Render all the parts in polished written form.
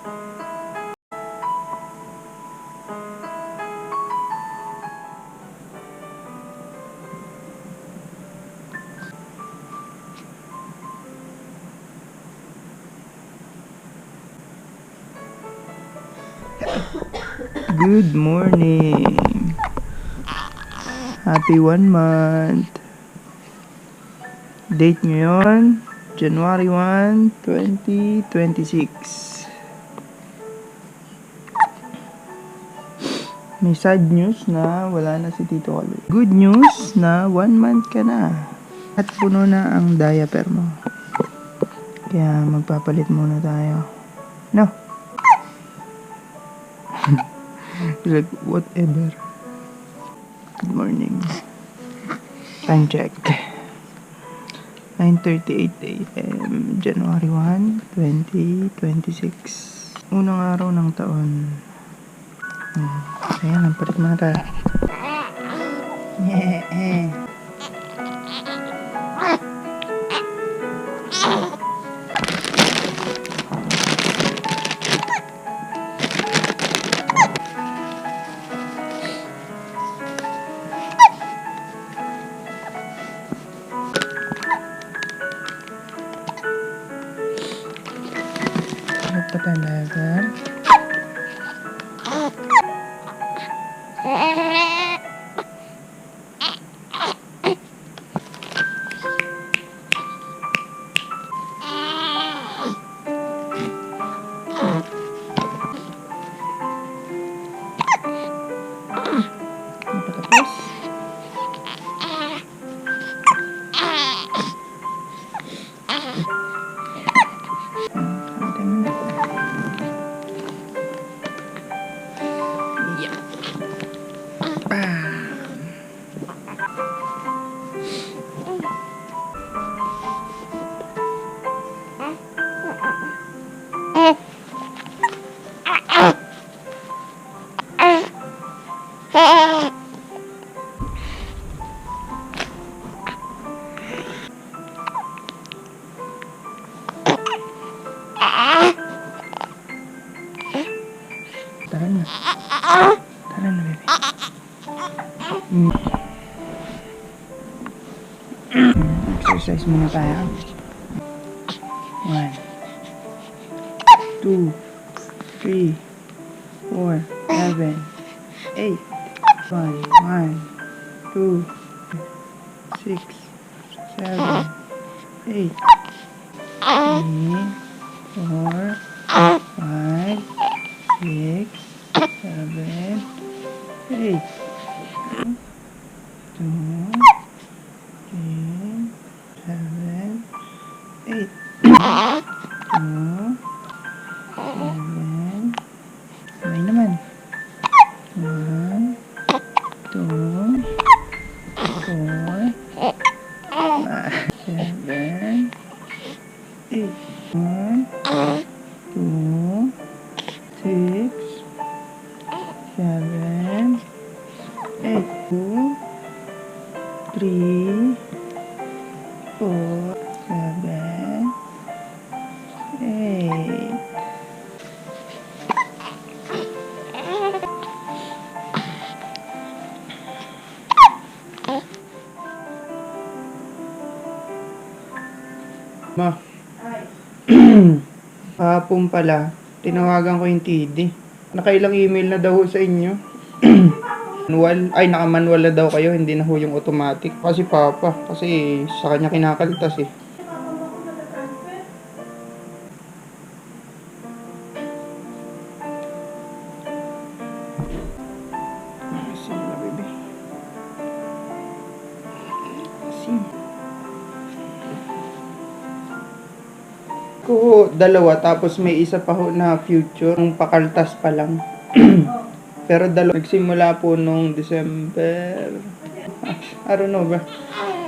Good morning. Happy 1 month. Date ngayon, January 1, 2026. May sad news na wala na si Tito Kaloy. Good news na 1 month ka na. At puno na ang diaper mo. Kaya magpapalit muna tayo. No. Like, whatever. Good morning. Time check. 9:38 a.m. January 1, 2026. Unang araw ng taon. Ayan, nampalit muna tayo. Yeah. Patalaga. Napatapos. Tara na. Tara na, baby. Exercise muna tayo. 1, 2, 3, 4, 7, 8. 1, 2, 6, 7, 8. 3, 4, 5, 6, 7, 8. 2, 3, 7, 8. 2, 7. Kamay naman. 1, 2, 4, 5, 7, 8. 1, 2, 6, 7, 8. 2, 3, 4, 7, 8. Ma. Kahapon pala, tinawagan ko yung TD. Nakailang email na daw sa inyo. Manual, naka-manual na daw kayo, hindi na ho yung automatic. Kasi papa, kasi sa kanya kinakaltas eh. Sim na, baby. Sim. Ko dalawa, tapos may isa pa ho na future, yung pakaltas pa lang. Pero dalawa, nagsimula po nung December. I don't know, bro.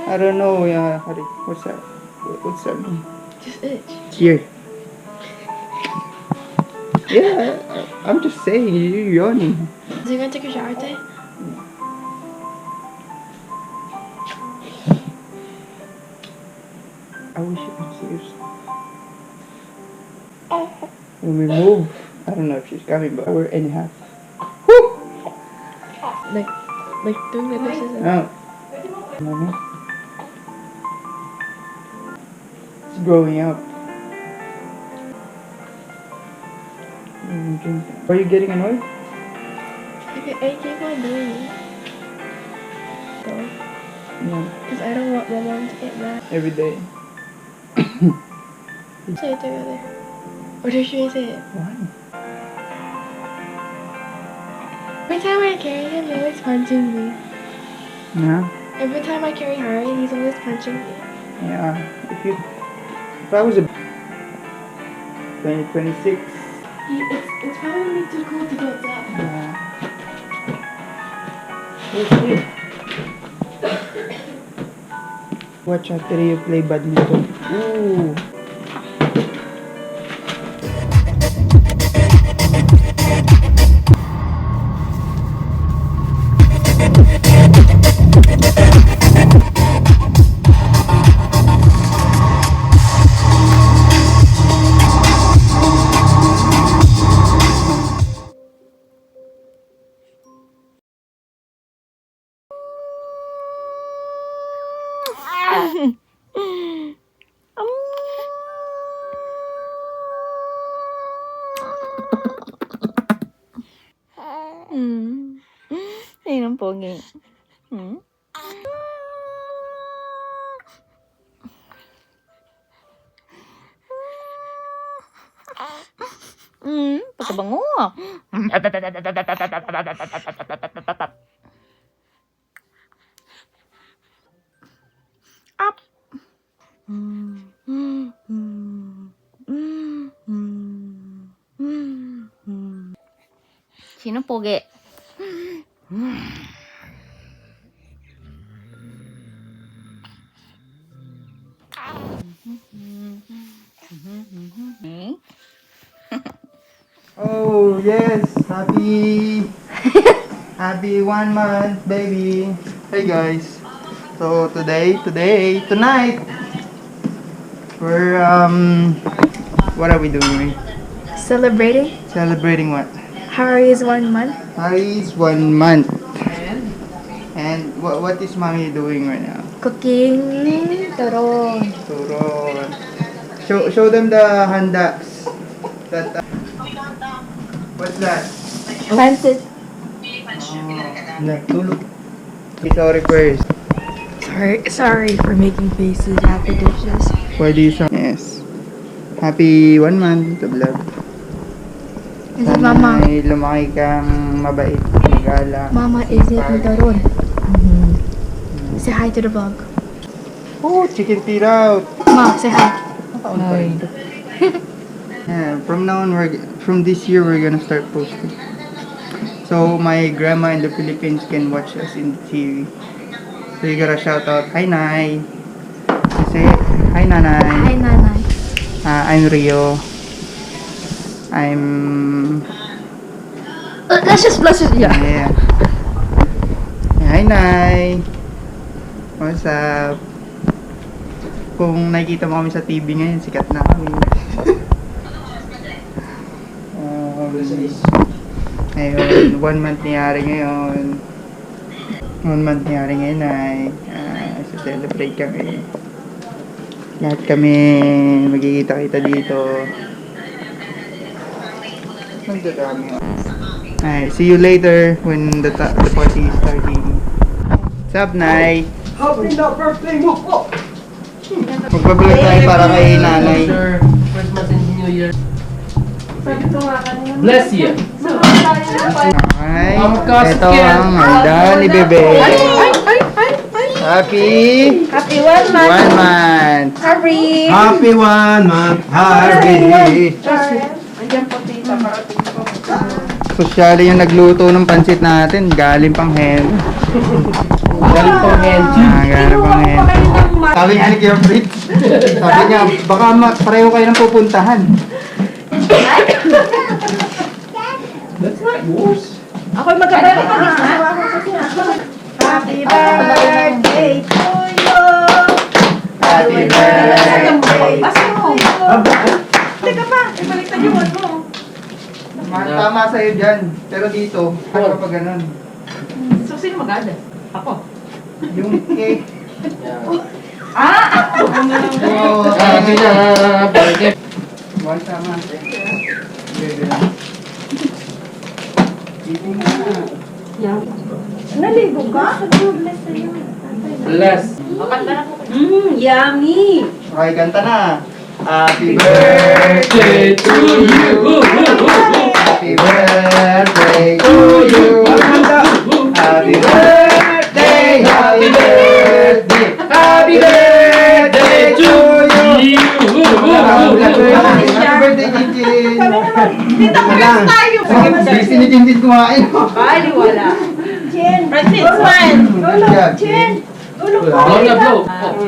I don't know, yeah, Hari. What's up? What's up? Just itch. Here. Yeah, I'm just saying, you're yawning. Is he gonna take a shower today? I wish you could see yourself. When we move. I don't know if she's coming, but hour and a half. Woo! Like doing the dishes and Oh. Mommy. It's growing up. Are you getting annoyed? I keep on doing it. Though. No. Because I don't want my mom to get mad. Every day. Say it together. Or should we say it? Why? Every time I carry him, he's always punching me. No. Every time I carry Harry, he's always punching me. Yeah. If I was a 2026. It's probably too cold to go outside. Yeah. What's it? Watch after you play badminton. Ooh. Sinong pogi? Hmm? Pagkabango. Up. Sino pogi? Oh yes, happy 1 month baby. Hey guys. So tonight we're what are we doing? Celebrating Celebrating what? Harry's 1 month. Harry's 1 month. And what is mommy doing right now? Cooking turon. Turon. Show them the handaks. That what's that? Pancit. Nagtulog. Sorry first. Sorry for making faces at the dishes. For this yes. Happy 1 month of love. This is Mama. Ay lumaki kang mabait, mag-ala. Mama is eating turon. Say hi to the vlog. Oh, chicken pilaw. Ma, say hi. Yeah, from now on, from this year, we're gonna start posting. So my grandma in the Philippines can watch us in the TV. So you gotta shout out, hi Nay. Say, hi Nanay. Hi, Nanay. I'm Rio. I'm Let's just yeah. Hi Nay. What's up? Kung nakikita mo kami sa TV ngayon, sikat na kami. Ayun, 1 month nangyari ngayon. 1 month nangyari ngayon ay celebrate kami. Lahat kami magkikita-kita dito. Alright, see you later when the party is starting. What's up, Nay? Happy na birthday mo po! Magbablog tayo para kay nanay. Christmas and New Year. Bless you! Okay. Angkas Ito yan. ang handa ni Bebe. Happy 1 1 month. Harry. Happy 1 month, Harvey! Sosyali yung nagluto ng pansit natin. Galing pang hen. Galing pang hen. Galing pang hen. Sabi niya ni Kuya Fritz. Sabi niya, baka pareho kayo ng pupuntahan. That's not yours. Ako'y magkabala pa rin, ha? Happy birthday to you. Happy birthday. Teka pa, ibaliktad yung word mo. Tama sa'yo dyan. Pero dito, ano pa ganun? So, sino mag-ada? Ako. Yung cake. Oh, sabi na, burger. One tama. Eating na. Naligo ka? Bless. Yummy! Okay, kanta na. Happy birthday to you. Happy birthday to you. Happy birthday, happy birthday, happy birthday to you. Happy birthday, Jinjin. Tita, first tayo! Busy ni Jinjin kumain. Bali, wala. Jen! Francis, smile! Jen! Ulo ko! Blow na blow.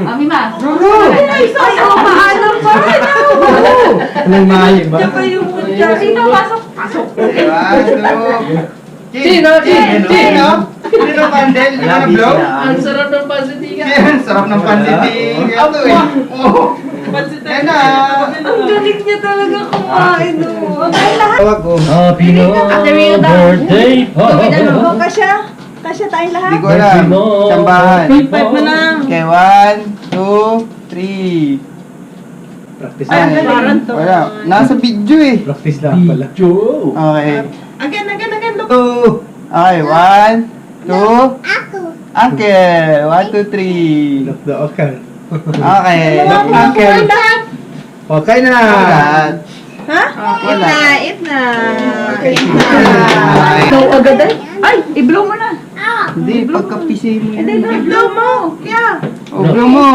Mami ma! Ay, Maalam pa rin ako! Anong mayo ba? Diyan pa yung mutya. Sino pasok? Pasok! Sino? Sino? Sino Pandel? Di ba na-blow? Ang sarap ng pasitika. Yan, sarap ng pansiting. Ito eh. Oo. Yan na. Ang galing niya talaga kumain, no? Okay, lahat. Tawag ko. Happy birthday. Kasya? Kasya tayong lahat? Hindi ko alam. Sambahan. 5 na lang. Okay, 1, 2, 3. Practice Ay, Parang to. wala. Nasa video eh. Practice lang pala. Okay. Again, look. 2. Okay, 1, 2. Uncle. 1, 2, 3. Look the okay. Okay. Uncle. Okay na. Lahat. Ha? Wala. Eat na. Okay. Ikaw agad eh. Ay, i-blow mo na. Hindi, pagka-PC mo Hindi, yan. i-blow mo. Yeah. O, blow mo.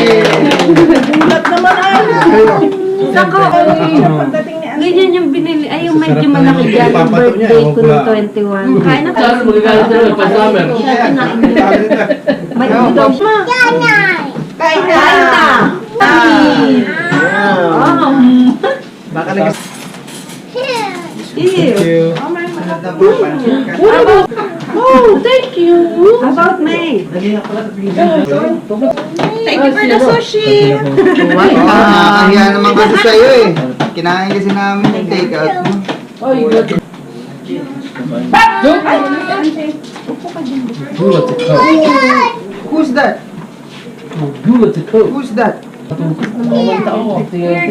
Ulat naman ay. Sako. Pagdating ni Ate. Ganyan yung binili, ay yung medyo Sarap malaki naman yung dyan, yung papato niya, birthday ewan ko ko ng lang. 21. Kain na Saan magagalit na rin? Pa-summer. May ulam. Kain na. Kain na. Baka nag- Ew. About Oh, thank you. About May. Thank Thank you for the sushi. Kaya naman kasi sa'yo eh. Kinain kasi namin yung take-out mo. Who's that? Who's that? Here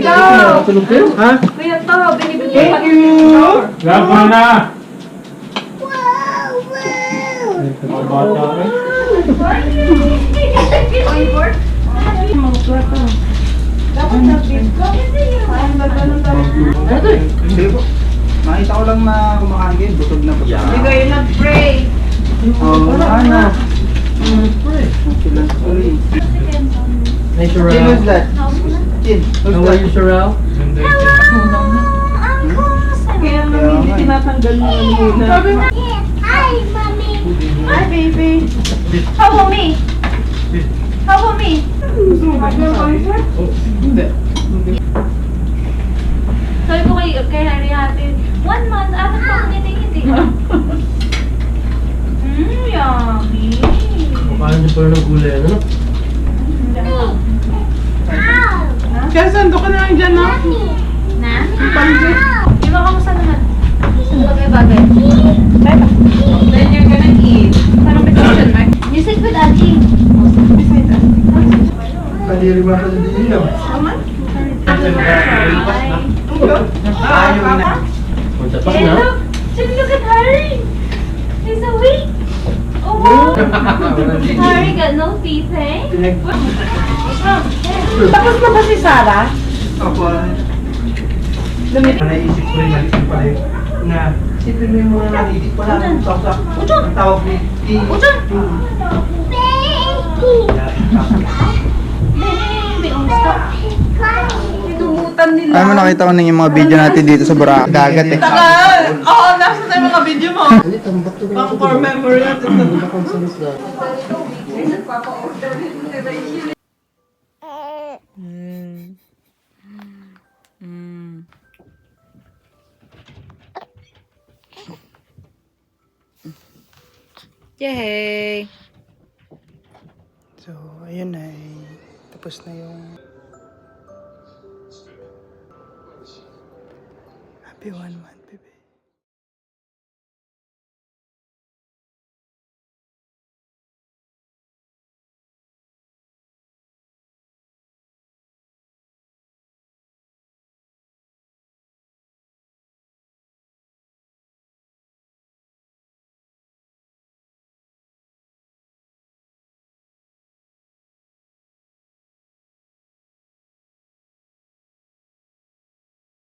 go. Ha? Kuya to, binibigyan pa Thank you! Grab mo na! Bata ka. Dapat na-beat ko. Parang gano'n talaga. Sige po. Nakita ko lang na kumakain kayo. Butog na butog. Hindi kayo nag-pray. Oh, ano? Silang tuloy. Hey, Chin, who's Sherelle. that? Chin, who's How are that? you, Sherelle? Kaya naman hindi tinatanggal mo muna. Sabi na. Hi, baby. How about me? How about me? Sabi ko kay Harry Ate, 1 month, anak pa ako ngiti-ngiti. Yummy. Paano niyo pala ng gulay, ano? Kaya sando ka na lang dyan, no? Nani? Di ba kamusta naman? Bagay-bagay. Then you're gonna eat. Parang may question mark. You sit with Aji. Beside us. Kadiri ba ka din yun? Aman? Ayaw na. Punta pa Hey, na. look! Just look at Harry! He's awake! Oh, wow! Harry got no teeth, eh? Tapos na ba si Sarah? Ako. Lumit. Naisip ko rin natin pala yun. Na, sipin mo yung mga natitik pala. Ang saksak. Ang tawag ni Baby, oh, stop. Tumutan nila. Ay mo nakita ko na yung mga video natin dito sa Boracay. Dagat eh. Tagal! Oo, nasa tayo mga video mo. Pang core memory natin. Yay! So, ayun ay tapos na yung Happy 1 month.